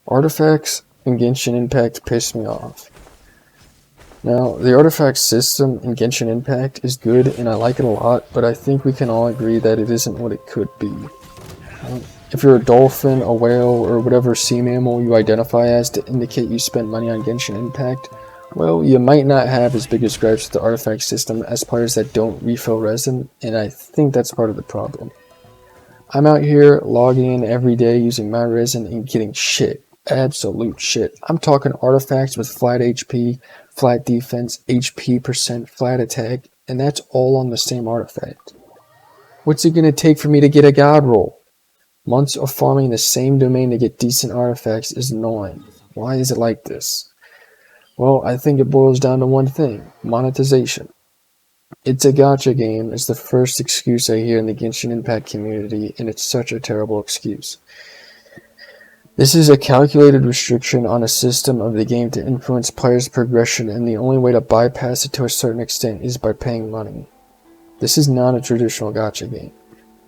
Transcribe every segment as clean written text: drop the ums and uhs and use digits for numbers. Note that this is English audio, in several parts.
Artifacts in Genshin Impact piss me off. Now, the artifact system in Genshin Impact is good and I like it a lot, but I think we can all agree that it isn't what it could be. If you're a dolphin, a whale, or whatever sea mammal you identify as to indicate you spent money on Genshin Impact, well, you might not have as big a gripes with the artifact system as players that don't refill resin, and I think that's part of the problem. I'm out here logging in every day using my resin and getting shit. Absolute shit. I'm talking artifacts with flat HP, flat defense, HP percent, flat attack, and that's all on the same artifact. What's it gonna take for me to get a god roll? Months of farming the same domain to get decent artifacts is annoying. Why is it like this? Well, I think it boils down to one thing: monetization. It's a gacha game is the first excuse I hear in the Genshin Impact community, and it's such a terrible excuse. This is a calculated restriction on a system of the game to influence players' progression, and the only way to bypass it to a certain extent is by paying money. This is not a traditional gacha game.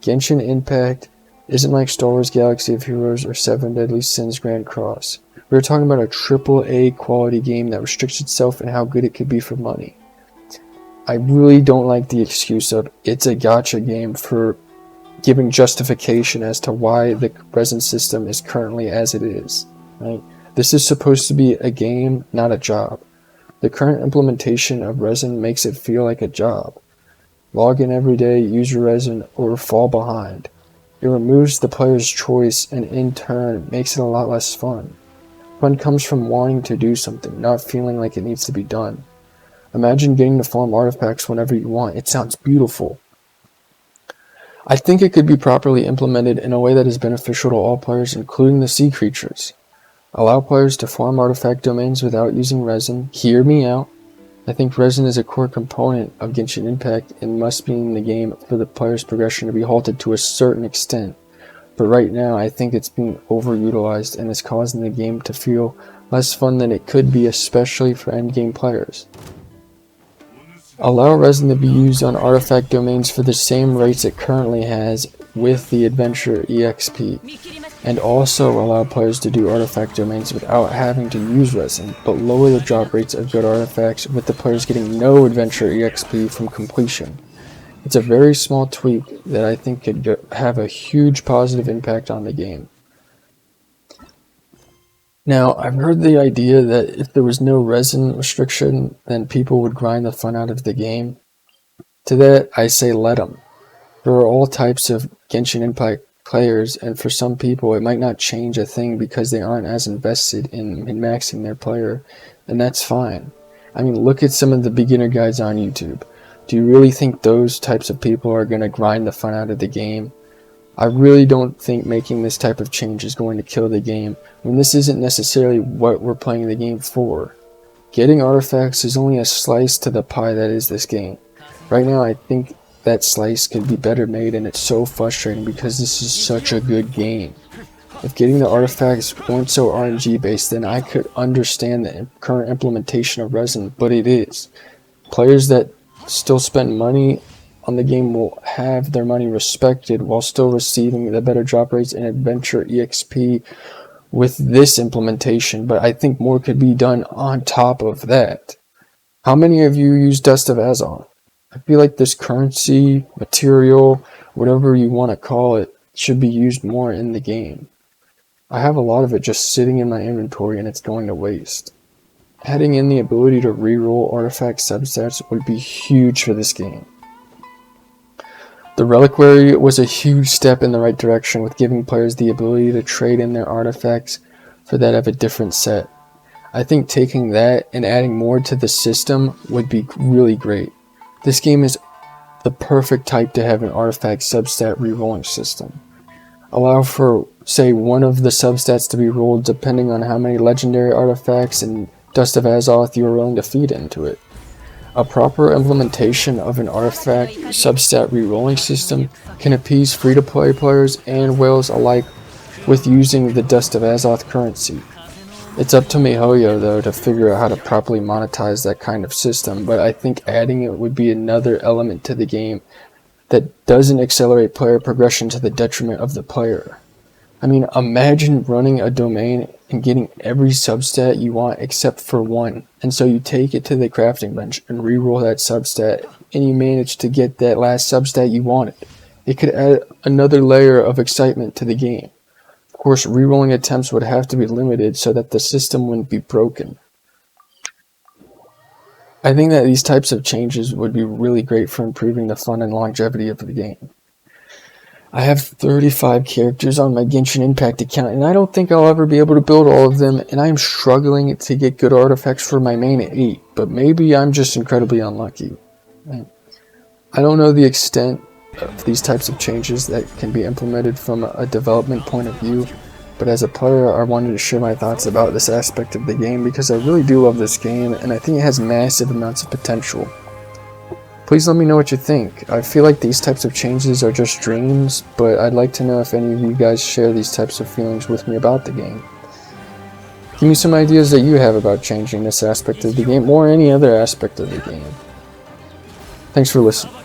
Genshin Impact isn't like Star Wars Galaxy of Heroes or Seven Deadly Sins Grand Cross. We're talking about a AAA quality game that restricts itself in how good it could be for money. I really don't like the excuse of it's a gacha game for giving justification as to why the resin system is currently as it is. Right? This is supposed to be a game, not a job. The current implementation of resin makes it feel like a job. Log in every day, use your resin, or fall behind. It removes the player's choice and in turn makes it a lot less fun. Fun comes from wanting to do something, not feeling like it needs to be done. Imagine getting to farm artifacts whenever you want. It sounds beautiful. I think it could be properly implemented in a way that is beneficial to all players, including the sea creatures. Allow players to farm artifact domains without using resin. Hear me out. I think resin is a core component of Genshin Impact and must be in the game for the player's progression to be halted to a certain extent. But right now, I think it's being overutilized and is causing the game to feel less fun than it could be, especially for endgame players. Allow resin to be used on artifact domains for the same rates it currently has with the Adventure EXP, and also allow players to do artifact domains without having to use resin, but lower the drop rates of good artifacts with the players getting no Adventure EXP from completion. It's a very small tweak that I think could have a huge positive impact on the game. Now, I've heard the idea that if there was no resin restriction, then people would grind the fun out of the game. To that, I say let them. There are all types of Genshin Impact players, and for some people it might not change a thing because they aren't as invested in min-maxing their player, and that's fine. I mean, look at some of the beginner guides on YouTube. Do you really think those types of people are going to grind the fun out of the game? I really don't think making this type of change is going to kill the game, when this isn't necessarily what we're playing the game for. Getting artifacts is only a slice to the pie that is this game. Right now, I think that slice could be better made, and it's so frustrating because this is such a good game. If getting the artifacts weren't so RNG based, then I could understand the current implementation of resin, but it is. Players that still spend money on the game will have their money respected while still receiving the better drop rates and Adventure EXP with this implementation, but I think more could be done on top of that. How many of you use Dust of Azoth? I feel like this currency, material, whatever you want to call it, should be used more in the game. I have a lot of it just sitting in my inventory and it's going to waste. Adding in the ability to reroll artifact substats would be huge for this game. The Reliquary was a huge step in the right direction with giving players the ability to trade in their artifacts for that of a different set. I think taking that and adding more to the system would be really great. This game is the perfect type to have an artifact substat rerolling system. Allow for, say, one of the substats to be rolled depending on how many legendary artifacts and Dust of Azoth you are willing to feed into it. A proper implementation of an artifact substat rerolling system can appease free-to-play players and whales alike with using the Dust of Azoth currency. It's up to MiHoYo though to figure out how to properly monetize that kind of system, but I think adding it would be another element to the game that doesn't accelerate player progression to the detriment of the player. I mean, imagine running a domain and getting every substat you want except for one. And so you take it to the crafting bench and reroll that substat, and you manage to get that last substat you wanted. It could add another layer of excitement to the game. Of course, rerolling attempts would have to be limited so that the system wouldn't be broken. I think that these types of changes would be really great for improving the fun and longevity of the game. I have 35 characters on my Genshin Impact account, and I don't think I'll ever be able to build all of them, and I'm struggling to get good artifacts for my main 8, but maybe I'm just incredibly unlucky. I don't know the extent of these types of changes that can be implemented from a development point of view, but as a player I wanted to share my thoughts about this aspect of the game because I really do love this game and I think it has massive amounts of potential. Please let me know what you think. I feel like these types of changes are just dreams, but I'd like to know if any of you guys share these types of feelings with me about the game. Give me some ideas that you have about changing this aspect of the game or any other aspect of the game. Thanks for listening.